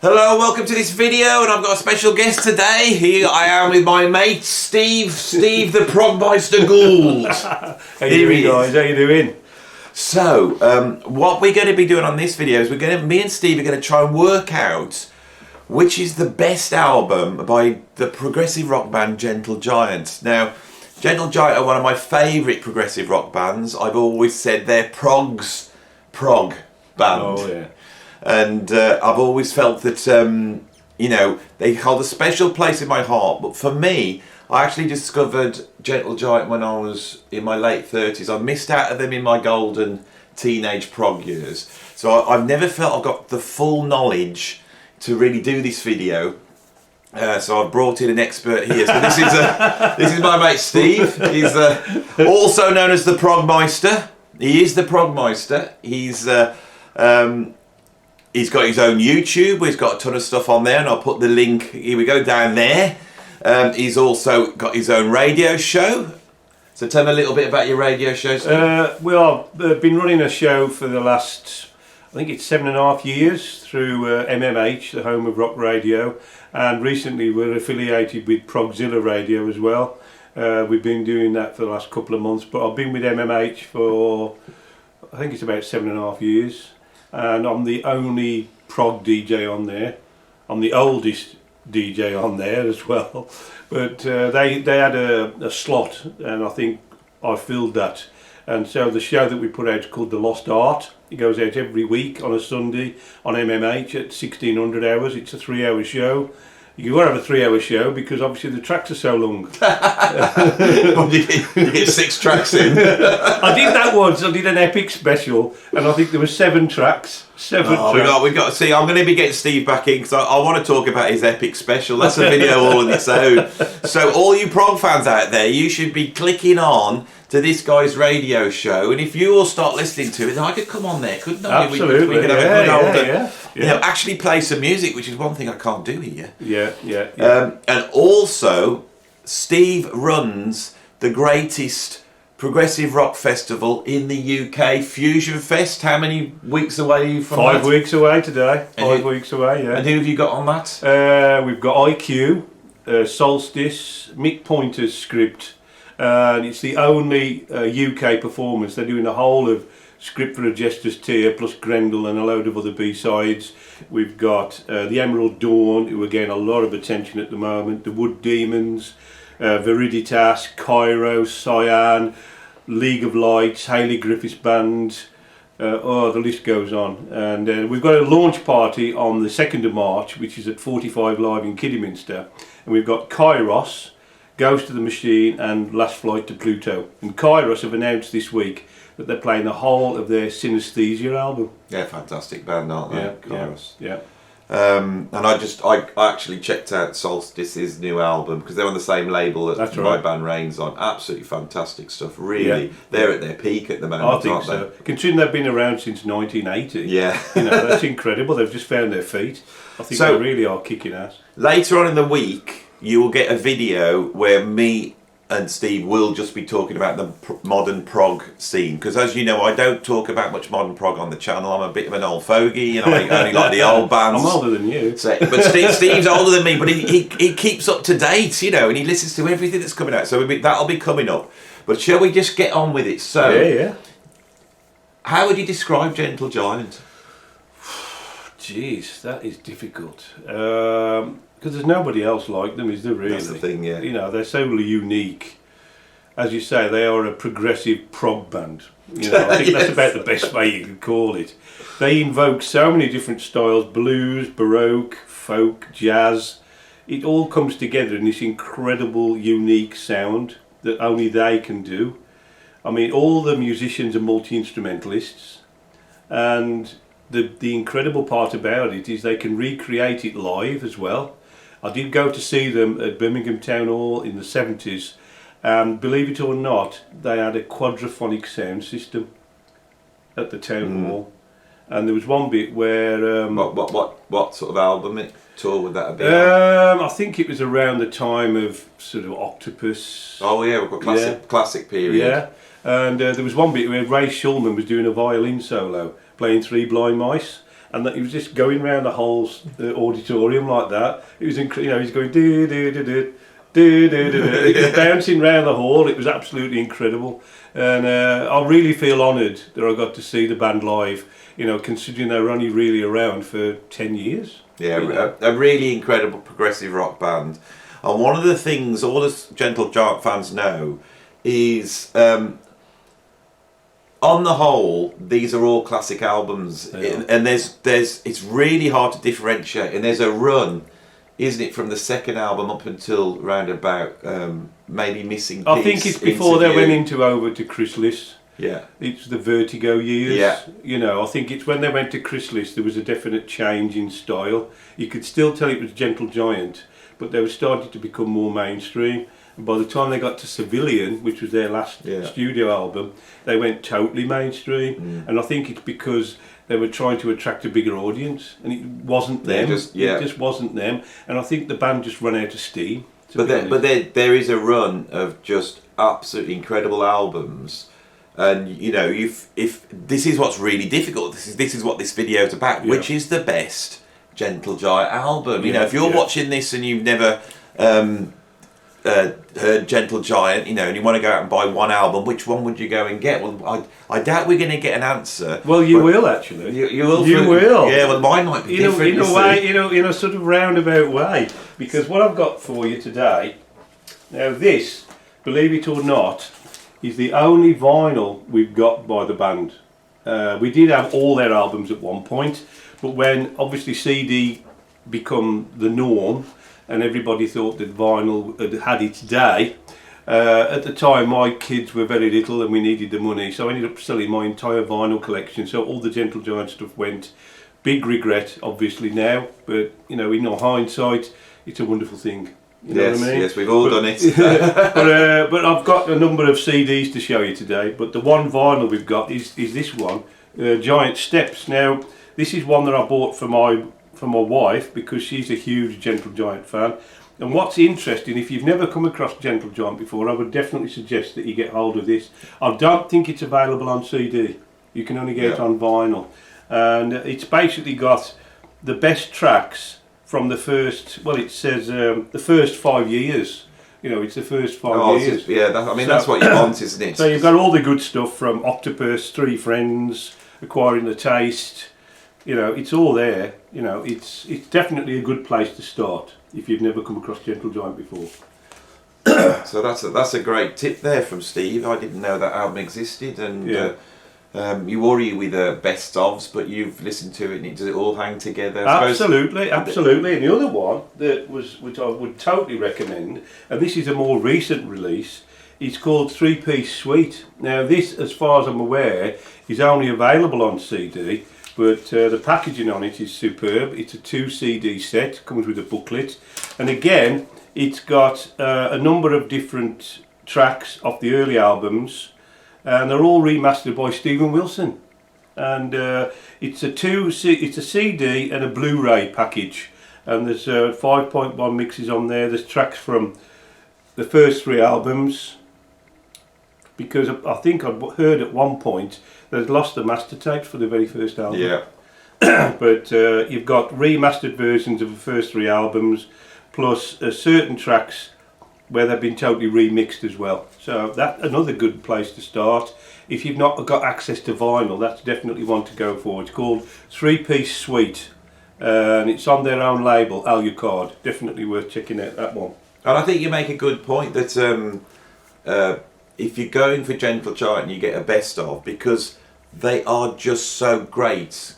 Hello, welcome to this video, and I've got a special guest today. Here I am with my mate Steve the Progmeister Gould. How you doing, guys? How you doing? So, what we're going to be doing on this video is me and Steve are going to try and work out which is the best album by the progressive rock band Gentle Giant. Now, Gentle Giant are one of my favourite progressive rock bands. I've always said they're Prog's prog band. Oh yeah. And I've always felt that, you know, they hold a special place in my heart. But for me, I actually discovered Gentle Giant when I was in my late 30s. I missed out on them in my golden teenage prog years. So I've never felt I've got the full knowledge to really do this video. So I've brought in an expert here. So this is my mate Steve. He's also known as the Progmeister. He is the Progmeister. He's got his own YouTube, he's got a ton of stuff on there, and I'll put the link, here we go, down there. He's also got his own radio show. So tell me a little bit about your radio show, Steve. Well, I've been running a show for the last, I think it's 7.5 years through MMH, the home of rock radio, and recently we're affiliated with Progzilla Radio as well. We've been doing that for the last couple of months, but I've been with MMH for, I think it's about 7.5 years. And I'm the only prog DJ on there. I'm the oldest DJ on there as well. But they had a slot, and I think I filled that. And so the show that we put out is called The Lost Art. It goes out every week on a Sunday on MMH at 1600 hours. It's a 3-hour show. You got to have a 3-hour show because obviously the tracks are so long. you get 6 tracks in. I did that once. I did an epic special, and I think there were 7 tracks. 7 tracks. We got. See, I'm going to be getting Steve back in because I want to talk about his epic special. That's a video all on its own. So all you prog fans out there, you should be clicking on to this guy's radio show, and if you all start listening to it, I could come on there, couldn't I? Absolutely. We could have a good old, you know, actually play some music, which is one thing I can't do here. Yeah. And also, Steve runs the greatest progressive rock festival in the UK, Fusion Fest. How many weeks away are you from 5 that? weeks away today. 5 weeks away, yeah. And who have you got on that? We've got IQ, Solstice, Mick Pointer's script, and it's the only UK performance. They're doing the whole of Script for a Jester's Tear plus Grendel and a load of other B-sides. We've got the Emerald Dawn, who are getting a lot of attention at the moment, the Wood Demons, Viriditas, Cairo, Cyan, League of Lights, Hayley Griffiths Band, the list goes on. And we've got a launch party on the 2nd of March, which is at 45 Live in Kidderminster. And we've got Kairos, Ghost of the Machine and Last Flight to Pluto. And Kairos have announced this week that they're playing the whole of their Synesthesia album. Yeah, fantastic band, aren't they? Kairos. Yeah. And I actually checked out Solstice's new album because they're on the same label that my band Rain's on. Absolutely fantastic stuff. Really, they're at their peak at the moment. I think so. Considering they've been around since 1980. Yeah, you know, that's incredible. They've just found their feet. I think they really are kicking ass. Later on in the week, you will get a video where me and Steve will just be talking about the modern prog scene, because as you know, I don't talk about much modern prog on the channel. I'm a bit of an old fogey, and I only like the old bands. I'm older than you. So, but Steve's older than me, but he keeps up to date, you know, and he listens to everything that's coming out. So that'll be coming up. But shall we just get on with it? So, yeah. How would you describe Gentle Giant? Jeez, that is difficult. Because there's nobody else like them, is there really? That's the thing, yeah. You know, they're so unique. As you say, they are a progressive prog band. You know, I think that's about the best way you could call it. They invoke so many different styles: blues, baroque, folk, jazz. It all comes together in this incredible, unique sound that only they can do. I mean, all the musicians are multi-instrumentalists, and the incredible part about it is they can recreate it live as well. I did go to see them at Birmingham Town Hall in the 70s, and believe it or not, they had a quadraphonic sound system at the town hall. And there was one bit where what sort of album tour would that have been? I think it was around the time of sort of Octopus. Oh yeah, we've got classic period. Yeah, and there was one bit where Ray Shulman was doing a violin solo, playing Three Blind Mice, and that he was just going around the whole auditorium like that. It was incredible. He's going do do do do do do do. He was bouncing around the hall. It was absolutely incredible, and I really feel honoured that I got to see the band live. Considering they were only really around for 10 years. Yeah, a really incredible progressive rock band. And one of the things all the Gentle Giant fans know is, on the whole, these are all classic albums, and there's it's really hard to differentiate. And there's a run, isn't it, from the second album up until round about maybe Missing Piece. I think it's before they went into over to Chrysalis. Yeah, it's the Vertigo years. Yeah, I think it's when they went to Chrysalis there was a definite change in style. You could still tell it was Gentle Giant, but they were starting to become more mainstream. And by the time they got to Civilian, which was their last studio album, they went totally mainstream. And I think it's because they were trying to attract a bigger audience, and it wasn't them. It just wasn't them. And I think the band just ran out of steam. But there is a run of just absolutely incredible albums. And if this is what's really difficult, this is what this video is about, which is the best Gentle Giant album. If you're watching this and you've never heard Gentle Giant, and you want to go out and buy one album, which one would you go and get? Well, I doubt we're going to get an answer. Well, you will actually. You will. You will. Yeah. Well, mine might be different. In a way, in a sort of roundabout way, because what I've got for you today, now this, believe it or not, is the only vinyl we've got by the band. We did have all their albums at one point, but when obviously CD become the norm and everybody thought that vinyl had its day, at the time my kids were very little and we needed the money, so I ended up selling my entire vinyl collection, so all the Gentle Giant stuff went. Big regret obviously now, but in hindsight it's a wonderful thing. You know what I mean? Yes, we've all done it. but I've got a number of CDs to show you today. But the one vinyl we've got is this one, Giant Steps. Now, this is one that I bought for my wife because she's a huge Gentle Giant fan. And what's interesting, if you've never come across Gentle Giant before, I would definitely suggest that you get hold of this. I don't think it's available on CD. You can only get it on vinyl. And it's basically got the best tracks from the first, it says the first 5 years. It's the first 5 years. That's what you want, isn't it? So you've got all the good stuff from Octopus, Three Friends, Acquiring the Taste. It's all there. It's definitely a good place to start if you've never come across Gentle Giant before. So that's a great tip there from Steve. I didn't know that album existed, and you worry with best ofs, but you've listened to it, and does it all hang together? Absolutely. And the other one which I would totally recommend, and this is a more recent release, it's called Three Piece Suite. Now this, as far as I'm aware, is only available on CD, but the packaging on it is superb. It's a 2 CD set, comes with a booklet, and again it's got a number of different tracks off the early albums, and they're all remastered by Stephen Wilson. And it's a CD and a Blu-ray package, and there's 5.1 mixes on there. There's tracks from the first 3 albums, because I think I'd heard at one point they'd lost the master tapes for the very first album. Yeah. But you've got remastered versions of the first 3 albums, plus certain tracks where they've been totally remixed as well. So that's another good place to start. If you've not got access to vinyl, that's definitely one to go for. It's called Three Piece Suite, and it's on their own label, Alucard. Definitely worth checking out that one. And I think you make a good point that if you're going for Gentle Giant, you get a best of, because they are just so great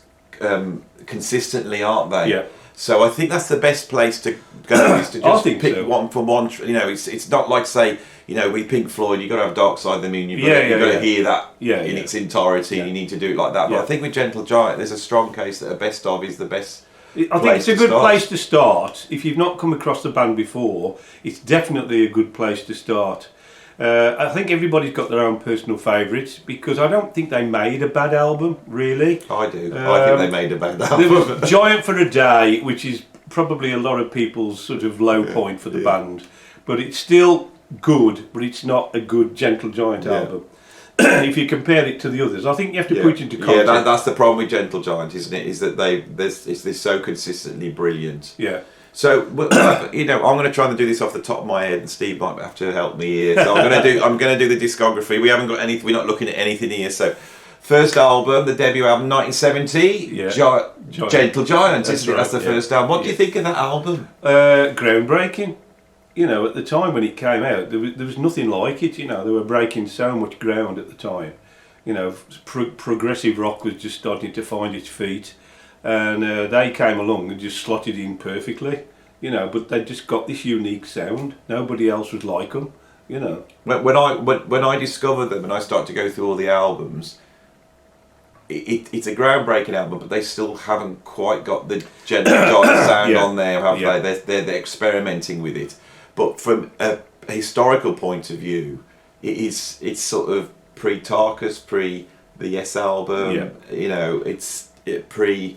consistently, aren't they? Yeah. So I think that's the best place to go, is to just pick one from one. It's not like, say, with Pink Floyd, you've got to have Dark Side of the Moon. You've got to hear that in its entirety. You need to do it like that. But I think with Gentle Giant, there's a strong case that a best of is the best. I think it's a good place to start. If you've not come across the band before, it's definitely a good place to start. I think everybody's got their own personal favourites, because I don't think they made a bad album, really. I do. I think they made a bad album. There was Giant for a Day, which is probably a lot of people's sort of low point for the band. But it's still good, but it's not a good Gentle Giant album. if you compare it to the others. I think you have to put it into context. Yeah, that's the problem with Gentle Giant, isn't it? Is that they're so consistently brilliant. Yeah. So I'm going to try and do this off the top of my head, and Steve might have to help me here. So I'm going to do the discography. We haven't got anything. We're not looking at anything here. So, first album, the debut album, 1970, Gentle Giant. Isn't it? That's the first album. What do you think of that album? Groundbreaking. At the time when it came out, there was nothing like it. They were breaking so much ground at the time. Progressive rock was just starting to find its feet. And they came along and just slotted in perfectly, but they just got this unique sound. Nobody else was like them, When I discovered them and I started to go through all the albums, it's a groundbreaking album, but they still haven't quite got the Gentle Giant sound on there, have they? They're experimenting with it. But from a historical point of view, it's sort of pre-Tarkus, pre the Yes album, it's pre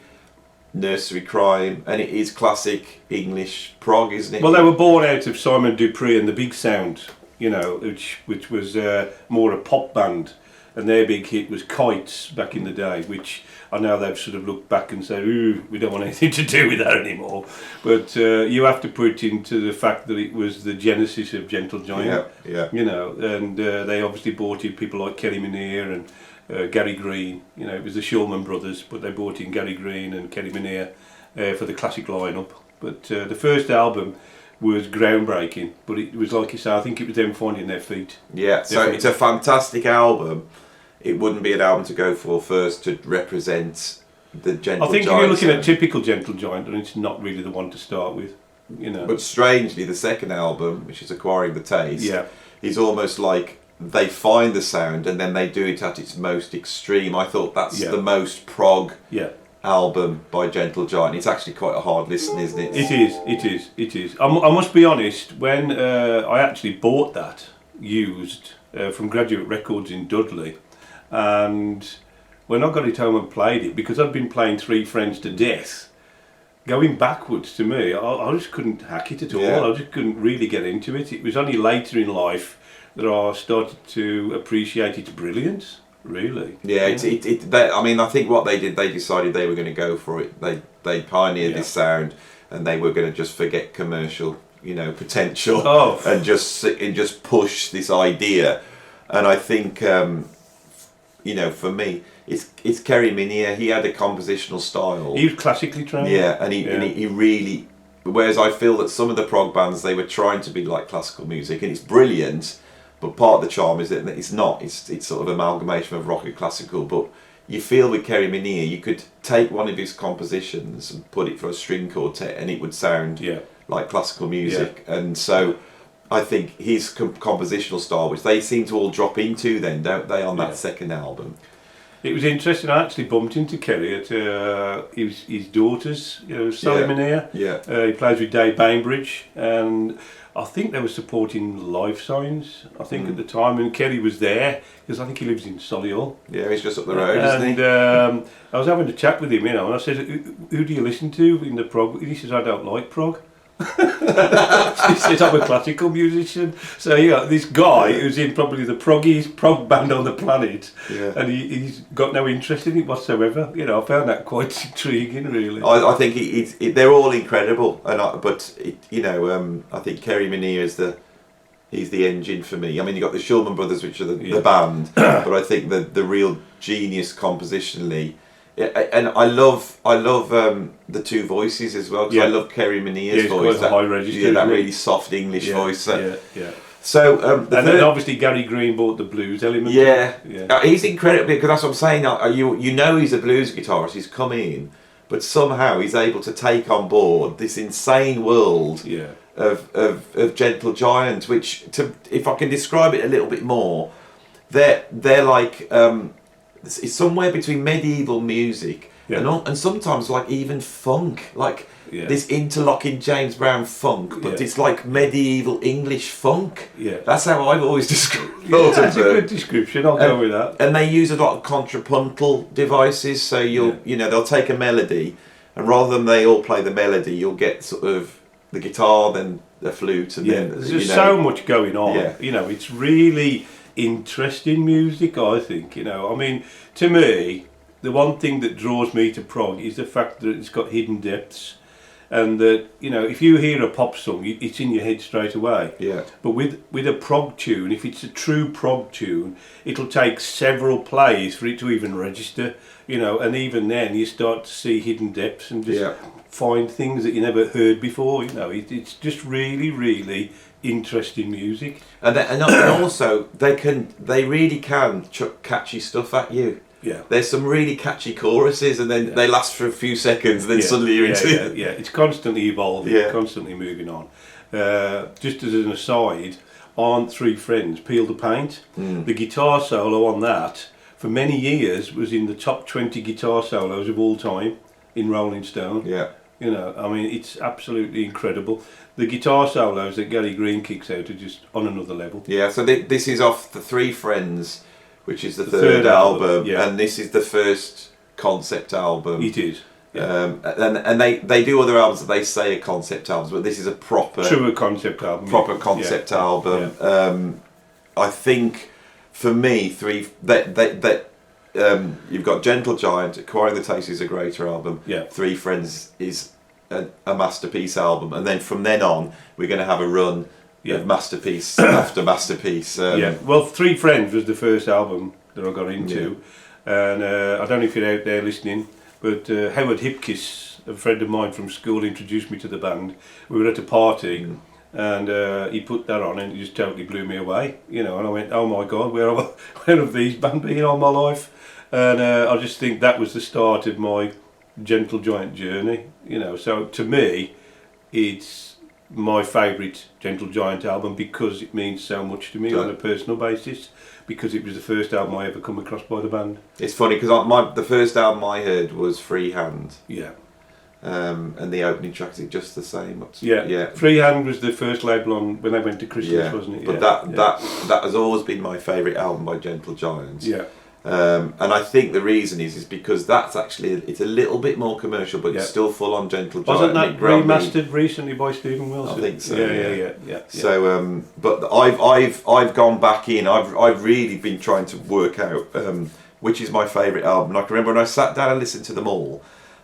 Nursery Crime, and it is classic English prog, isn't it? Well, they were born out of Simon Dupree and the Big Sound, which was more a pop band, and their big hit was Kites back in the day, which I know they've sort of looked back and said, ooh, we don't want anything to do with that anymore. But you have to put into the fact that it was the genesis of Gentle Giant, and they obviously brought in people like Kerry Minnear and Gary Green. It was the Shulman brothers, but they brought in Gary Green and Kerry Minnear for the classic lineup. But the first album was groundbreaking, but it was, like you say, I think it was them finding their feet. Yeah, so it's a fantastic album. It wouldn't be an album to go for first to represent the Gentle Giant. I think if you're looking at typical Gentle Giant, then it's not really the one to start with. But strangely, the second album, which is Acquiring the Taste, is almost like they find the sound and then they do it at its most extreme. I thought that's the most prog album by Gentle Giant. It's actually quite a hard listen, isn't it? It is. I must be honest, when I actually bought that used from Graduate Records in Dudley, and when I got it home and played it, because I'd been playing Three Friends to death, going backwards to me, I just couldn't hack it at all. I just couldn't really get into it. It was only later in life that I started to appreciate its brilliance, really. Yeah, I think what they did, they decided they were going to go for it. They pioneered this sound, and they were going to just forget commercial, potential, and just push this idea. And I think, for me, it's Kerry Minnear. He had a compositional style. He was classically trained. Yeah, and he really. Whereas I feel that some of the prog bands, they were trying to be like classical music, and it's brilliant. But part of the charm is that it's not. It's sort of amalgamation of rock and classical. But you feel with Kerry Minnear, you could take one of his compositions and put it for a string quartet, and it would sound like classical music. Yeah. And so I think his compositional style, which they seem to all drop into, then don't they, on that second album? It was interesting. I actually bumped into Kerry at his daughter's, Sally Minnear. Yeah. He plays with Dave Bainbridge, and I think they were supporting Life Signs, I think, at the time, and Kerry was there, because I think he lives in Solihull. Yeah, he's just up the road, isn't he? I was having a chat with him, and I said, who do you listen to in the prog? And he says, I don't like prog. He says, I'm a classical musician. So this guy who's in probably the proggiest prog band on the planet, and he's got no interest in it whatsoever. I found that quite intriguing, really. I think they're all incredible, and I think Kerry Minnear he's the engine for me. I mean, you got the Shulman brothers, which are the band, but I think the real genius compositionally. And I love the two voices as well, because I love Kerry Minnear's voice. Quite high register, that really soft English voice. So and then obviously Gary Green brought the blues element. He's incredible, because that's what I'm saying. He's a blues guitarist. He's come in, but somehow he's able to take on board this insane world of Gentle Giant, which, if I can describe it a little bit more, they're like. It's somewhere between medieval music and sometimes like even funk, like this interlocking James Brown funk, but it's like medieval English funk. That's how I've always described it. That's a good description. I'll go with that. And they use a lot of contrapuntal devices, so they'll take a melody, and rather than they all play the melody, you'll get sort of the guitar, then the flute, and then there's so much going on. It's really. interesting music, I think. You know, I mean, to me, the one thing that draws me to prog is the fact that it's got hidden depths, and that, you know, if you hear a pop song, it's in your head straight away. Yeah. But with a prog tune, if it's a true prog tune, it'll take several plays for it to even register. You know, and even then you start to see hidden depths and just find things that you never heard before. You know, it's just really, really interesting music. And also they really can chuck catchy stuff at you. Yeah. There's some really catchy choruses, and then they last for a few seconds, and then suddenly you're into it. Yeah, it's constantly evolving, constantly moving on. Just as an aside, on Three Friends, Peel the Paint, the guitar solo on that, for many years, was in the top 20 guitar solos of all time in Rolling Stone. Yeah. You know, I mean, it's absolutely incredible. The guitar solos that Gary Green kicks out are just on another level. Yeah, so this is off the Three Friends, which is the third album, and this is the first concept album. It is. Yeah. And they do other albums that they say are concept albums, but this is a truer concept album. Proper concept album. Yeah. I think for me, you've got Gentle Giant, Acquiring the Taste is a greater album. Yeah. Three Friends is a masterpiece album, and then from then on we're going to have a run of masterpiece after masterpiece. Well, Three Friends was the first album that I got into, and I don't know if you're out there listening, but Howard Hipkiss, a friend of mine from school, introduced me to the band. We were at a party, and he put that on, and it just totally blew me away. You know, and I went, "Oh my God, where have these bands been all my life?" And I just think that was the start of my Gentle Giant journey. You know, so to me, it's my favourite Gentle Giant album because it means so much to me on a personal basis, because it was the first album I ever come across by the band. It's funny because the first album I heard was Freehand. Yeah. And the opening track is just the same. Yeah. Freehand was the first label on when they went to Christmas, wasn't it? But that has always been my favourite album by Gentle Giant. Yeah. And I think the reason is because that's actually, it's a little bit more commercial, but it's still full on Gentle Giant. Wasn't that remastered recently by Stephen Wilson? I think so. Yeah. So, but I've gone back in. I've really been trying to work out which is my favourite album. And I can remember when I sat down and listened to them all.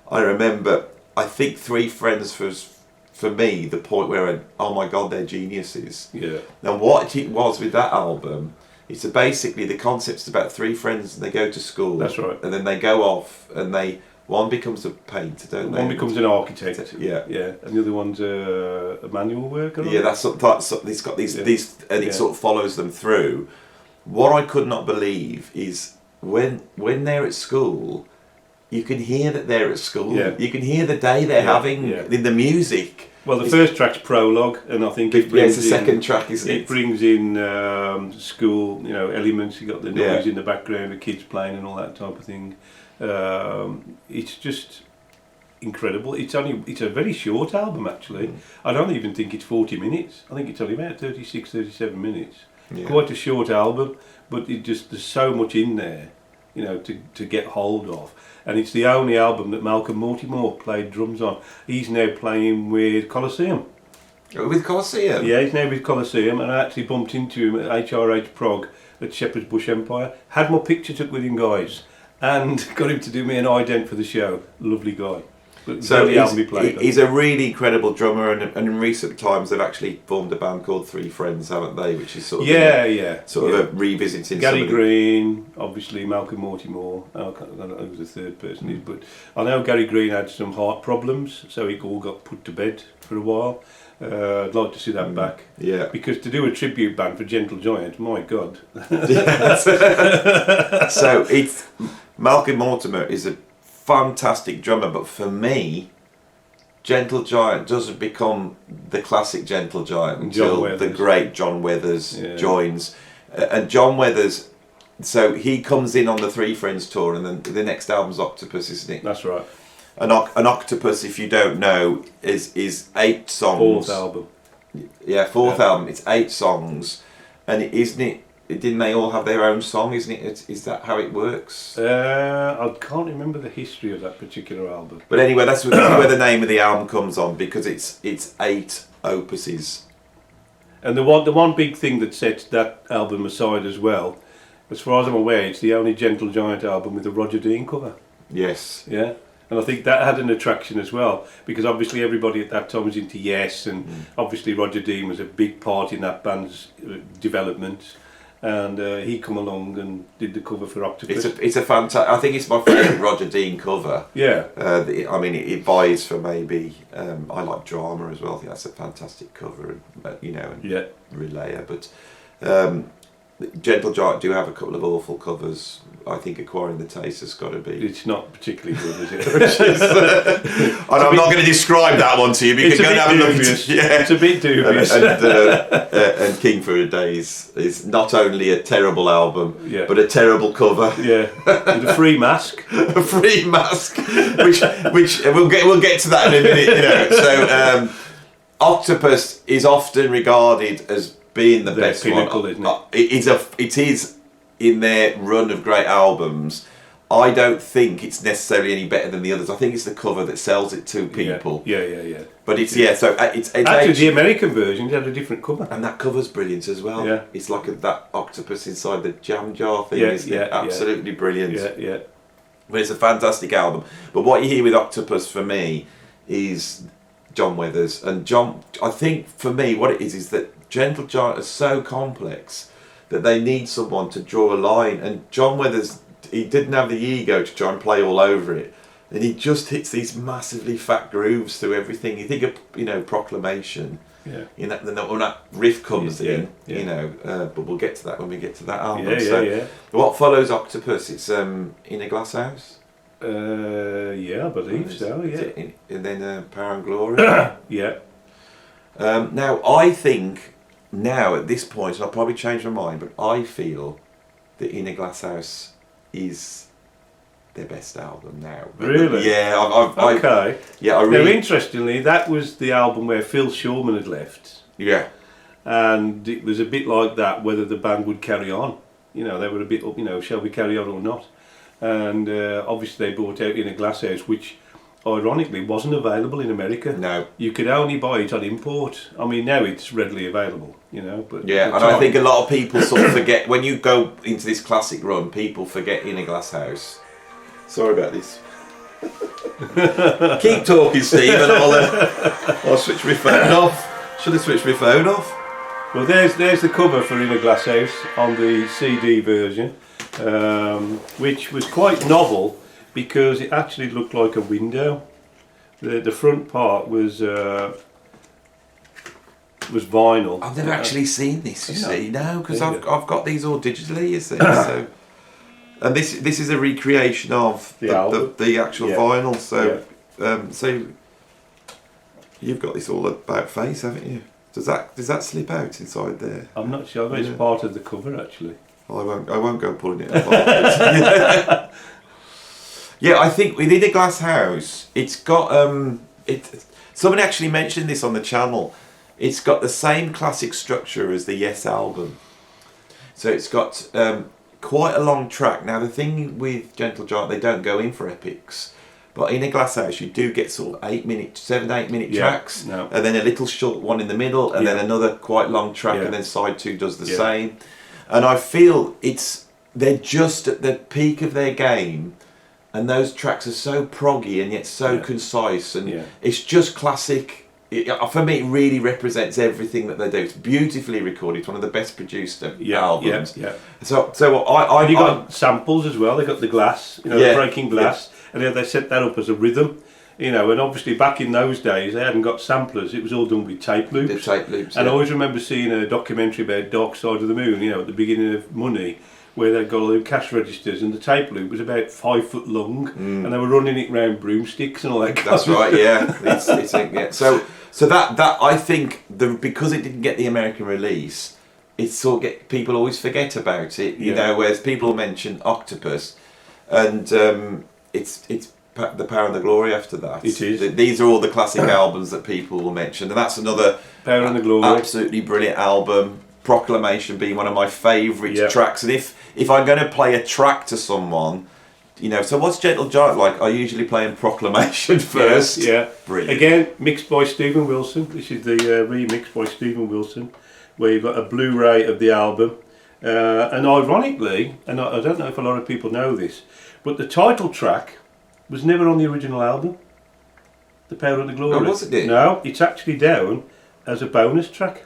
I think Three Friends was, for me, the point where oh my God, they're geniuses. Yeah. Now what it was with that album. It's basically the concept's about three friends and they go to school. That's right. And then they go off and one becomes a painter, don't they? One becomes an architect. Yeah. And the other one's a manual worker. Yeah, that's it's got these and it sort of follows them through. What I could not believe is when they're at school, you can hear that they're at school. Yeah. You can hear the day they're having in the music. Well, the first track's Prologue, and I think it brings it's the second track, isn't it? It brings in school, elements. You got the noise in the background, the kids playing, and all that type of thing. It's just incredible. It's a very short album, actually. I don't even think it's 40 minutes. I think it's only about 36, 37 minutes. Yeah. Quite a short album, but there's so much in there, to get hold of. And it's the only album that Malcolm Mortimer played drums on. He's now playing with Colosseum. With Colosseum? Yeah, he's now with Colosseum, and I actually bumped into him at HRH Prog at Shepherd's Bush Empire. Had my picture took with him, guys, and got him to do me an ident for the show. Lovely guy. So he's a really incredible drummer, and in recent times they've actually formed a band called Three Friends, haven't they? Which is sort of a revisiting. Gary Green, obviously Malcolm Mortimer. I don't know who the third person is, but I know Gary Green had some heart problems, so he all got put to bed for a while. I'd like to see that back. Yeah. Because to do a tribute band for Gentle Giant, my God. So it's Malcolm Mortimer is a fantastic drummer, but for me, Gentle Giant doesn't become the classic Gentle Giant until the great John Weathers joins. And John Weathers, so he comes in on the Three Friends tour, and then the next album's Octopus, isn't it? That's right. An Octopus, if you don't know, is 8 songs. Fourth album. Yeah, fourth album. It's 8 songs, and isn't it? Didn't they all have their own song? Isn't it? Is that how it works? I can't remember the history of that particular album. But anyway, that's where the name of the album comes on, because it's 8 opuses. And the one big thing that sets that album aside as well, as far as I'm aware, it's the only Gentle Giant album with a Roger Dean cover. Yes. Yeah. And I think that had an attraction as well, because obviously everybody at that time was into Yes, and obviously Roger Dean was a big part in that band's development. And he come along and did the cover for Octopus. It's a fantastic. I think it's my favourite Roger Dean cover. Yeah. I mean, it buys for maybe. I like Drama as well. I think that's a fantastic cover, and and Relayer. But Gentle Giant do have a couple of awful covers. I think Acquiring the Taste has got to be. It's not particularly good, is it? And I'm not going to describe that one to you. You can go and have a look at it. Yeah. It's a bit dubious. And King for a Day is not only a terrible album, but a terrible cover. Yeah, with a free mask. A free mask, which we'll get to that in a minute. So Octopus is often regarded as being the best pinnacle, one. Isn't it? It is in their run of great albums. I don't think it's necessarily any better than the others. I think it's the cover that sells it to people. Yeah. But it's it's actually the American version had a different cover, and that cover's brilliant as well. Yeah. It's like that octopus inside the jam jar thing. Absolutely brilliant. Yeah. But it's a fantastic album. But what you hear with Octopus for me is John Weathers, and John. I think for me, what it is that Gentle Giant are so complex that they need someone to draw a line. And John Weathers, he didn't have the ego to try and play all over it, and he just hits these massively fat grooves through everything. You think of Proclamation. Yeah. When that riff comes in, but we'll get to that when we get to that album. Yeah. What follows Octopus? It's In a Glass House. I believe so. Yeah. And then Power and Glory. Yeah. Now I think at this point, and I'll probably change my mind, but I feel that In a Glass House is their best album now. Really? Yeah. Okay. I really. Now, interestingly, that was the album where Phil Shulman had left. Yeah. And it was a bit like that, whether the band would carry on. They were a bit up, shall we carry on or not? And obviously they brought out In a Glass House, which ironically wasn't available in America. No. You could only buy it on import. I mean, now it's readily available, but yeah, and I think a lot of people sort of forget, when you go into this classic run, people forget In a Glass House. Sorry about this. Keep talking, Steve, and I'll switch my phone off. Should have switched my phone off. Well, there's the cover for In a Glass House on the CD version, which was quite novel because it actually looked like a window. The front part was vinyl. I've never actually seen this, you see, no, because I've got these all digitally, you see. So, and this is a recreation of the actual vinyl. So, so you've got this all about face, haven't you? Does that slip out inside there? I'm not sure. It's part of the cover, actually. Well, I won't go pulling it apart. Yeah, I think within a Glass House, it's got someone actually mentioned this on the channel. It's got the same classic structure as the Yes album. So it's got quite a long track. Now the thing with Gentle Giant, they don't go in for epics. But in a Glass House, you do get sort of 7, 8 minute tracks, and then a little short one in the middle, and then another quite long track, and then side 2 does the same. And I feel they're just at the peak of their game, and those tracks are so proggy and yet so concise, and it's just classic. For me, it really represents everything that they do. It's beautifully recorded. It's one of the best produced albums. So you got samples as well. They got the glass, the breaking glass, and they set that up as a rhythm. And obviously back in those days they hadn't got samplers. It was all done with tape loops. The tape loops. And I always remember seeing a documentary about Dark Side of the Moon. At the beginning of Money, where they'd got all the cash registers, and the tape loop was about 5 foot long, and they were running it around broomsticks and all that. That's right. Yeah. So that I think because it didn't get the American release, it sort of people always forget about it. You know, whereas people mention Octopus, and it's the Power and the Glory after that. It is. These are all the classic albums that people will mention, and that's another Power and the Glory, absolutely brilliant album. Proclamation being one of my favourite tracks, and if I'm going to play a track to someone, so what's Gentle Giant like? I usually play in Proclamation first. Yeah. Brilliant. Again, mixed by Stephen Wilson. This is the remix by Stephen Wilson. where you've got a Blu-ray of the album. And ironically, and I don't know if a lot of people know this, but the title track was never on the original album, The Power of the Glory. Oh, wasn't it? No, it's actually down as a bonus track.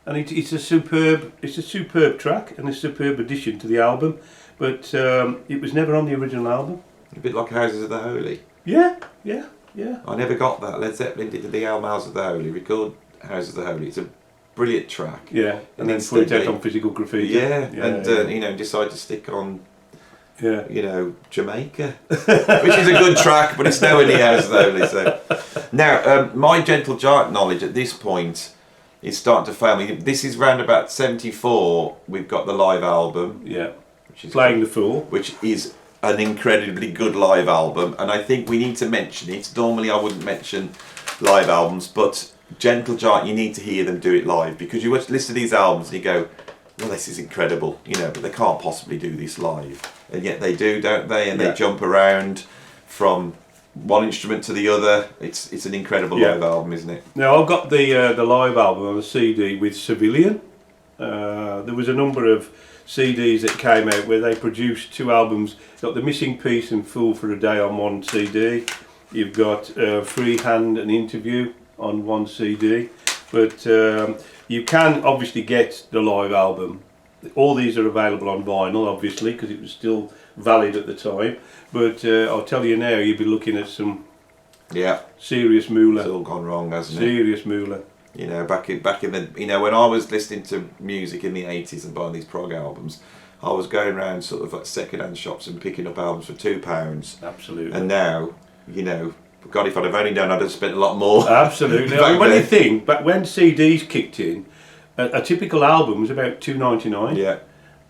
And it's a superb track and a superb addition to the album, but it was never on the original album. A bit like Houses of the Holy. Yeah. I never got that. Led Zeppelin did the album Houses of the Holy, record Houses of the Holy. It's a brilliant track. Yeah, and then put it out on Physical Graffiti. Decide to stick on, Yeah. Jamaica, which is a good track, but it's nowhere near Houses of the Holy. So now, my Gentle Giant knowledge at this point is starting to fail me. This is round about 74. We've got the live album. Yeah. Which is Playing the Fool. which is an incredibly good live album, and I think we need to mention it. Normally I wouldn't mention live albums, but Gentle Giant, you need to hear them do it live, because you listen to these albums and you go, well, this is incredible, but they can't possibly do this live, and yet they do, don't they? And they jump around from one instrument to the other. It's an incredible live album, isn't it? Now, I've got the live album on a CD with Civilian. There was a number of CDs that came out where they produced two albums. You've got The Missing Piece and Fool for a Day on one CD. You've got Freehand and Interview on one CD. But you can obviously get the live album. All these are available on vinyl, obviously, because it was still valid at the time. But I'll tell you now, you'll be looking at some serious moolah. It's all gone wrong, hasn't it? Serious moolah. Back in the when I was listening to music in the 80s and buying these prog albums, I was going around sort of like second-hand shops and picking up albums for £2. Absolutely. And now, God, if I'd have only known, I'd have spent a lot more. Absolutely. When you think, but when CDs kicked in, a typical album was about $2.99. Yeah.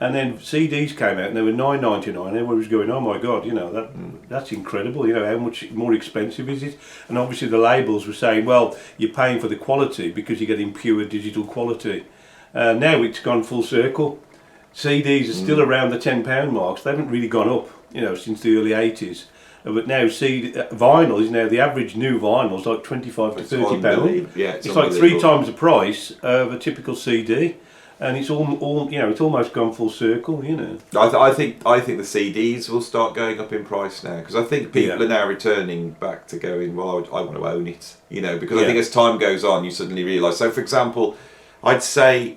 And then CDs came out and they were $9.99. Everyone was going, oh my God, that's incredible. How much more expensive is it? And obviously the labels were saying, well, you're paying for the quality because you're getting pure digital quality. Now it's gone full circle. CDs are still around the £10 marks. They haven't really gone up, since the early 80s. But now vinyl is now, the average new vinyl is like £25 to £30. Yeah, it's like 3 times the price of a typical CD. And it's all it's almost gone full circle, I think the CDs will start going up in price now, because I think people are now returning back to going, well, I want to own it, because I think as time goes on, you suddenly realise. So, for example, I'd say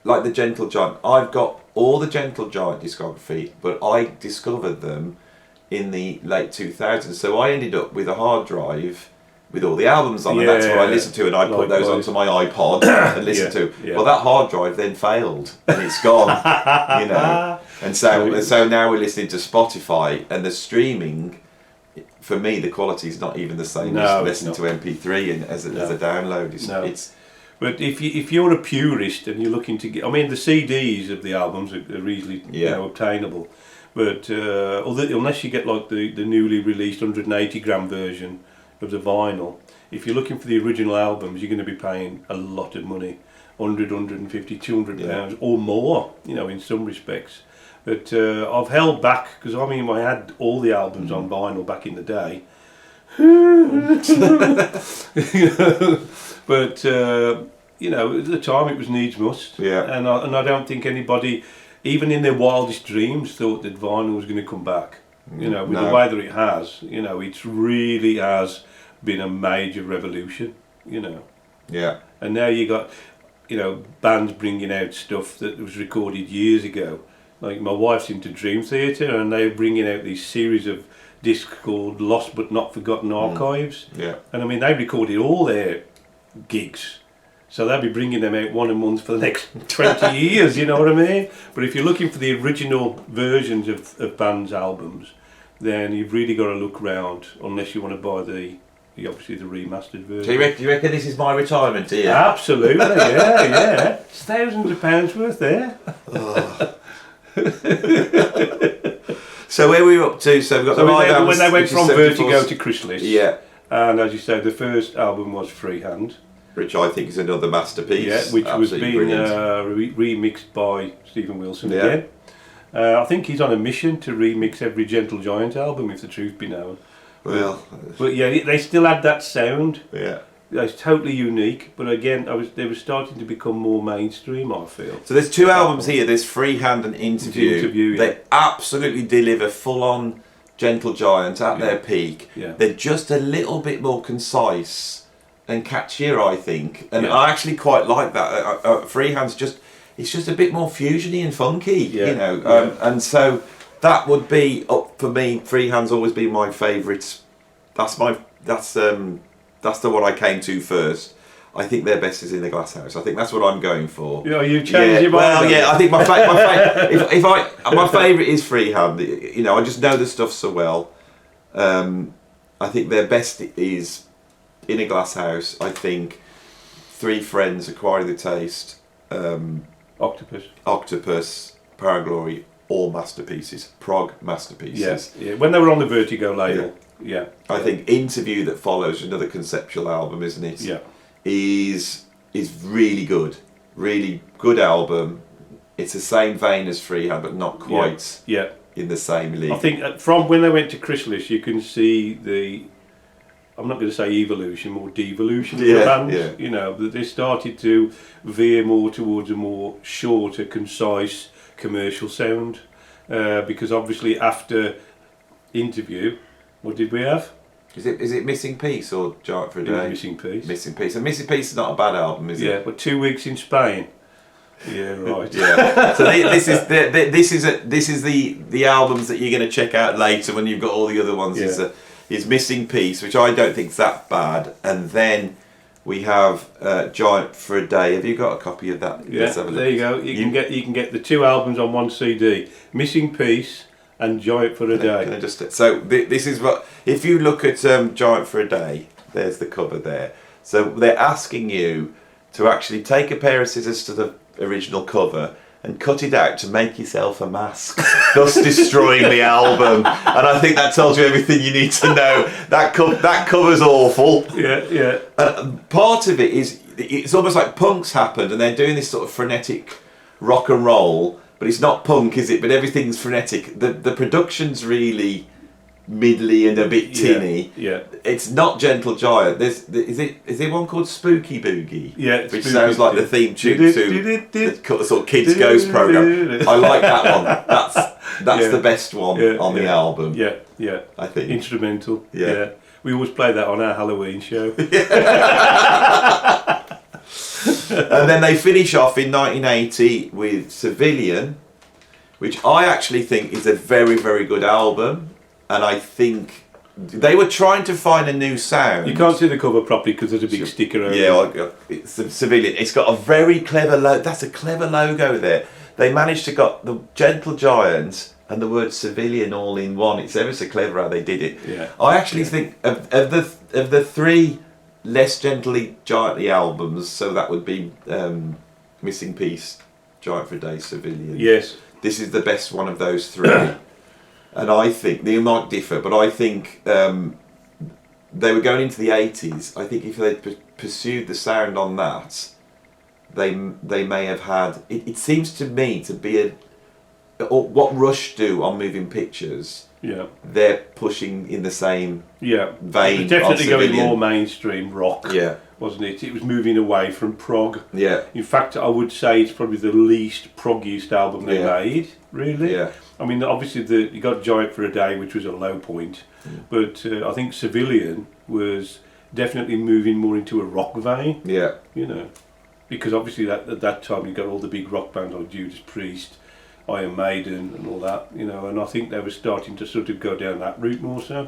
like the Gentle Giant, I've got all the Gentle Giant discography, but I discovered them in the late 2000s. So I ended up with a hard drive with all the albums on, and that's what I listened to, and I put those onto my iPod and listened to. Well, that hard drive then failed, and it's gone, And so now we're listening to Spotify, and the streaming, for me, the quality is not even the same as listening to MP3 and as a download. But if you're a purist and you're looking to get, the CDs of the albums are easily obtainable, but unless you get like the newly released 180 gram version of the vinyl, if you're looking for the original albums, you're going to be paying a lot of money, 100, 150, 200 pounds or more, in some respects. But I've held back because I had all the albums on vinyl back in the day. But at the time it was needs must. And I don't think anybody, even in their wildest dreams, thought that vinyl was going to come back. With the way that it has, it really has been a major revolution, Yeah. And now you got, bands bringing out stuff that was recorded years ago. Like my wife's into Dream Theatre, and they're bringing out these series of discs called Lost But Not Forgotten Archives. Yeah. And they recorded all their gigs. So they'll be bringing them out one a month for the next 20 years, you know what I mean? But if you're looking for the original versions of bands' albums, then you've really got to look round, unless you want to buy the obviously the remastered version. Do you reckon this is my retirement, do you? Absolutely, yeah. It's thousands of pounds worth there. Oh. So where we up to? So we've got the live albums. When they went from Vertigo to Chrysalis. Yeah. And as you said, the first album was Freehand, which I think is another masterpiece. Yeah, which was being remixed by Stephen Wilson again. I think he's on a mission to remix every Gentle Giant album, if the truth be known. Well, but they still had that sound. Yeah. It's totally unique, but again, they were starting to become more mainstream, I feel. So there's two albums here. There's Freehand and Interview. Yeah. They absolutely deliver full-on Gentle Giant at their peak. Yeah. They're just a little bit more concise and catchier, I think. And I actually quite like that. Freehand's it's just a bit more fusiony and funky, you know. And so that would be up for me. Freehand's always been my favourite. That's the one I came to first. I think their best is In the Glass House. I think that's what I'm going for. Yeah, you changed your mind. Well, yeah, I think my favourite is Freehand. You know, I just know the stuff so well. I think their best is In a Glass House. I think Three Friends, Acquiring the Taste, Octopus, Power and Glory, all masterpieces. Prog masterpieces. Yes, yeah. When they were on the Vertigo label. Yeah. I think Interview that follows, another conceptual album, isn't it? Yeah. Is really good. Really good album. It's the same vein as Freehand, but not quite in the same league. I think from when they went to Chrysalis, you can see I'm not going to say evolution, more devolution of the band. Yeah. You know, that they started to veer more towards a more shorter, concise, commercial sound. Because obviously after Interview, what did we have? Is it Missing Piece or Giant for a Day? Missing Piece. Missing Piece. And Missing Piece is not a bad album, is it? Yeah, but 2 weeks in Spain. Yeah, right. Yeah. So this is the albums that you're going to check out later when you've got all the other ones. Yeah. Is Missing Piece, which I don't think is that bad, and then we have Giant for a Day. Have you got a copy of that? Yeah. There you go. You can get the two albums on one CD. Missing Piece and Giant for a Day. Can I just, so this is what, if you look at Giant for a Day, there's the cover there. So they're asking you to actually take a pair of scissors to the original cover and cut it out to make yourself a mask, thus destroying the album. And I think that tells you everything you need to know. That cover's awful. Yeah. And part of it is, it's almost like punk's happened and they're doing this sort of frenetic rock and roll, but it's not punk, is it? But everything's frenetic. The production's really middly and a bit tinny. Yeah. It's not Gentle Giant. Is there one called Spooky Boogie? Yeah. Which sounds like the theme tune to the sort of Kids Ghost program. I like that one. That's the best one on the album. Yeah. I think. Instrumental. Yeah. We always play that on our Halloween show. And then they finish off in 1980 with Civilian, which I actually think is a very, very good album. And I think they were trying to find a new sound. You can't see the cover properly because there's a big sticker over it. Yeah, it's a Civilian. It's got a very clever logo. That's a clever logo there. They managed to got the Gentle Giant and the word Civilian all in one. It's ever so clever how they did it. Yeah. I actually think of the three less gently giantly albums, so that would be Missing Piece, Giant for a Day, Civilian. Yes. This is the best one of those three. And I think, they might differ, but I think they were going into the 80s. I think if they'd pursued the sound on that, they may have had... It seems to me to be what Rush do on Moving Pictures. Yeah. They're pushing in the same vein. Definitely going more mainstream rock. Yeah. Wasn't it? It was moving away from prog. Yeah. In fact, I would say it's probably the least proggiest album they made, really. Yeah. I mean, obviously, you got Giant for a Day, which was a low point, but I think Civilian was definitely moving more into a rock vein. Yeah. You know, because obviously at that time you got all the big rock bands like Judas Priest, Iron Maiden, and all that. You know, and I think they were starting to sort of go down that route more so.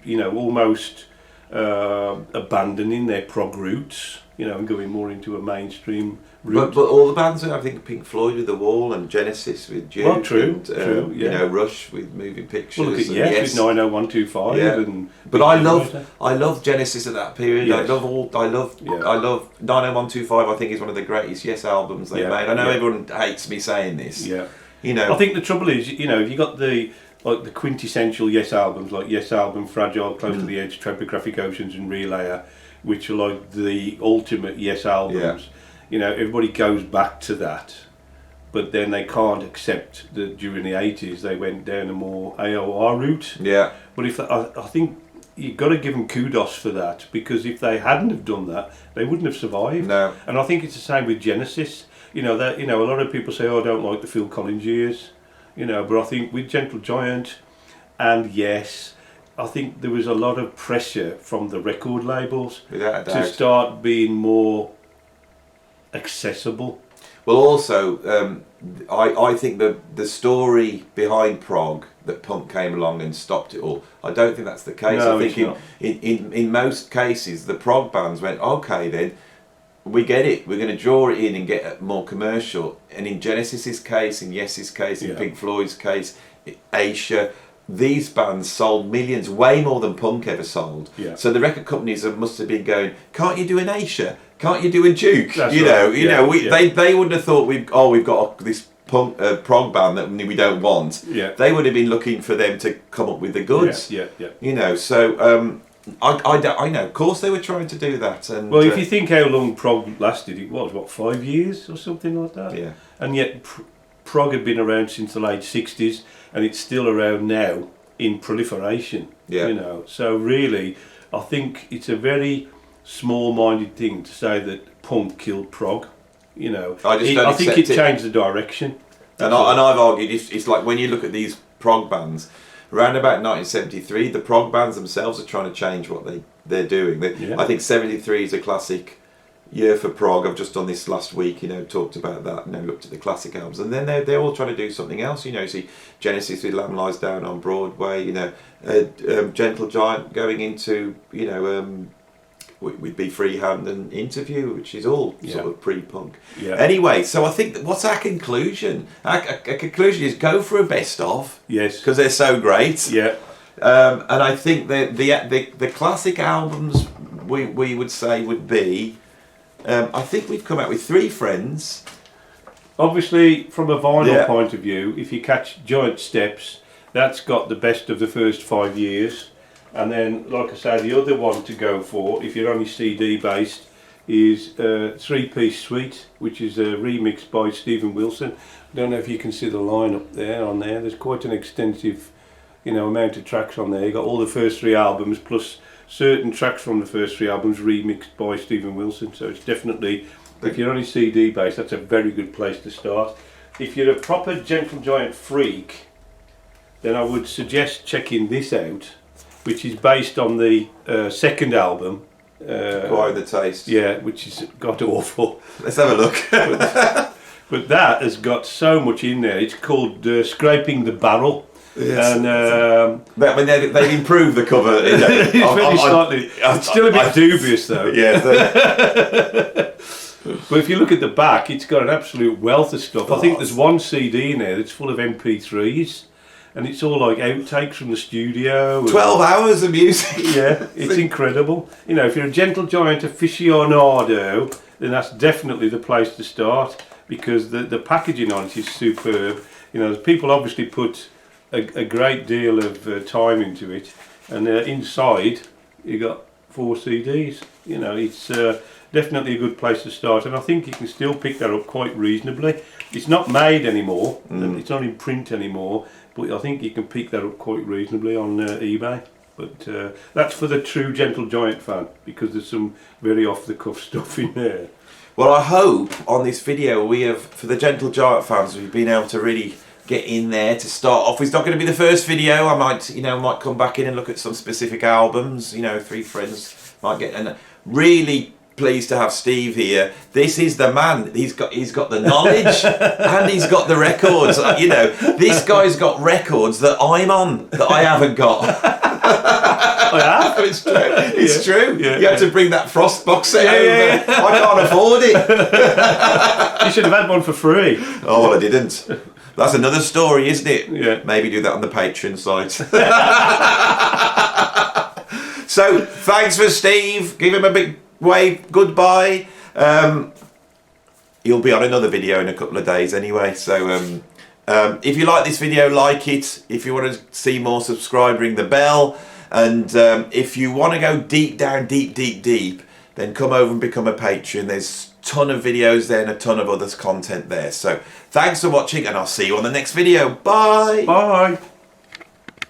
You know, almost abandoning their prog roots. You know, and going more into a mainstream route. But all the bands, I think Pink Floyd with The Wall and Genesis with Jude. Well, true, and, you know, Rush with Moving Pictures. Well, look at Yes with 90125. Yeah. And but I love Genesis at that period. Yes. I love 90125. I think is one of the greatest Yes albums they made. I know everyone hates me saying this. Yeah. You know, I think the trouble is, you know, if you got the quintessential Yes albums like Yes album, Fragile, Close to the Edge, Topographic Oceans, and Relayer, which are like the ultimate Yes albums. Yeah. You know, everybody goes back to that, but then they can't accept that during the 80s they went down a more AOR route. Yeah. But I think you've got to give them kudos for that, because if they hadn't have done that, they wouldn't have survived. No. And I think it's the same with Genesis. You know, that, you know, a lot of people say, oh, I don't like the Phil Collins years, you know, but I think with Gentle Giant, and yes, I think there was a lot of pressure from the record labels to start being more accessible. Well, also, I think the story behind prog, that punk came along and stopped it all, I don't think that's the case. No, I think in most cases, the prog bands went, okay then, we get it, we're going to draw it in and get more commercial. And in Genesis's case, in Yes's case, in Pink Floyd's case, Asia, these bands sold millions, way more than punk ever sold. Yeah. So the record companies must have been going, can't you do an Asia? Can't you do a Duke? That's you right. know, they wouldn't have thought we've got this punk prog band that we don't want. Yeah. They would have been looking for them to come up with the goods. Yeah. You know, so I know. Of course, they were trying to do that. And well, if you think how long prog lasted, it was what, 5 years or something like that. Yeah. And yet prog had been around since the late 60s, and it's still around now in proliferation. Yeah. You know, so really, I think it's a very small-minded thing to say that punk killed prog. You know, I think it changed the direction. And I've argued it's like when you look at these prog bands, around about 1973, the prog bands themselves are trying to change what they're doing. I think 73 is a classic year for prog. I've just done this last week, you know, talked about that, you know, looked at the classic albums, and then they're all trying to do something else. You know, see Genesis with Lamb Lies Down on Broadway, you know, Gentle Giant going into, you know, with Be Freehand and Interview, which is all sort of pre-punk. Yeah. Anyway, so I think what's our conclusion? Our conclusion is go for a best of. Yes. Because they're so great. Yeah. And I think the classic albums we would say would be. I think we've come out with 3 friends. Obviously, from a vinyl point of view, if you catch Giant Steps, that's got the best of the first 5 years. And then, like I say, the other one to go for, if you're only CD based, is 3-Piece Suite, which is a remix by Steven Wilson. I don't know if you can see the line up there on there. There's quite an extensive, you know, amount of tracks on there. You got all the first 3 albums plus certain tracks from the first 3 albums remixed by Steven Wilson. So it's definitely, if you're only CD based, that's a very good place to start. If you're a proper Gentle Giant freak, then I would suggest checking this out, which is based on the second album. Acquire the Taste. Yeah, which is god awful. Let's have a look. But that has got so much in there. It's called Scraping the Barrel. Yes. And I mean, they've improved the cover. You know, it's very slightly. It's still a bit dubious though. Yeah. But if you look at the back, it's got an absolute wealth of stuff. I think there's one CD in there that's full of MP3s. And it's all like outtakes from the studio. 12 hours of music. Yeah, it's incredible. You know, if you're a Gentle Giant aficionado, then that's definitely the place to start, because the packaging on it is superb. You know, people obviously put a great deal of time into it, and inside you got 4 CDs. You know, it's definitely a good place to start, and I think you can still pick that up quite reasonably. It's not made anymore, and it's not in print anymore, but I think you can pick that up quite reasonably on eBay. But that's for the true Gentle Giant fan, because there's some very off-the-cuff stuff in there. Well, I hope on this video we have, for the Gentle Giant fans, we've been able to really get in there to start off. It's not going to be the first video. I might come back in and look at some specific albums. You know, 3 friends might get, and really pleased to have Steve here. This is the man. He's got the knowledge and he's got the records. You know, this guy's got records that I'm on that I haven't got. I have. It's true. It's true. Yeah, you have to bring that frost box set over. Yeah. I can't afford it. You should have had one for free. Oh, well, I didn't. That's another story, isn't it? Yeah. Maybe do that on the Patreon site. So, thanks for Steve. Give him a big wave. Goodbye. He'll be on another video in a couple of days anyway. So, if you like this video, like it. If you want to see more, subscribe, ring the bell. And if you want to go deep down, deep, then come over and become a patron. There's a ton of videos there and a ton of other content there. So thanks for watching, and I'll see you on the next video. Bye. Bye.